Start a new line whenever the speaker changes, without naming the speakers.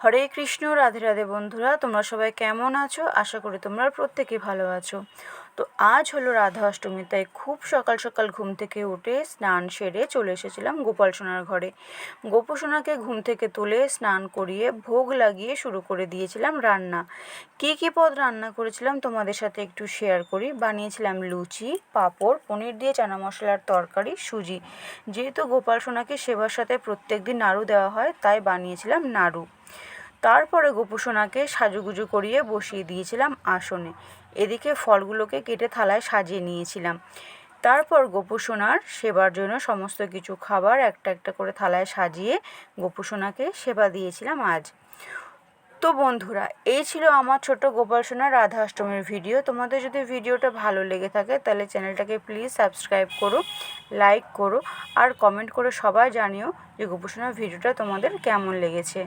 হরে কৃষ্ণ, রাধে রাধে বন্ধুরা, তোমরা সবাই কেমন আছো? আশা করি তোমরা প্রত্যেকেই ভালো আছো। তো আজ হলো রাধা অষ্টমী, তাই খুব সকাল সকাল ঘুম থেকে উঠে স্নান সেরে চলে এসেছিলাম গোপাল সোনার ঘরে। গোপু সোনাকে ঘুম থেকে তুলে স্নান করিয়ে ভোগ লাগিয়ে শুরু করে দিয়েছিলাম রান্না। কী কী পদ রান্না করেছিলাম তোমাদের সাথে একটু শেয়ার করি। বানিয়েছিলাম লুচি, পাঁপড়, পনির দিয়ে চানা মশলার তরকারি, সুজি। যেহেতু গোপাল সোনাকে সেবার সাথে প্রত্যেক দিন নাড়ু দেওয়া হয়, তাই বানিয়েছিলাম নাড়ু। তারপরে গোপু সোনাকে সাজুগুজু করিয়ে বসিয়ে দিয়েছিলাম আসনে। এদিকে ফলগুলোকে কেটে থালায় সাজিয়ে নিয়েছিলাম। তারপর গোপু সোনার সেবার জন্য সমস্ত কিছু খাবার একটা একটা করে থালায় সাজিয়ে গোপু সোনাকে সেবা দিয়েছিলাম আজ। তো বন্ধুরা, এই ছিল আমার ছোট গোপাল সোনার রাধা অষ্টমীর ভিডিও। তোমাদের যদি ভিডিওটা ভালো লেগে থাকে তাহলে চ্যানেলটাকে প্লিজ সাবস্ক্রাইব করো, লাইক করো আর কমেন্ট করে সবাই জানিও যে গোপু সোনার ভিডিওটা তোমাদের কেমন লেগেছে।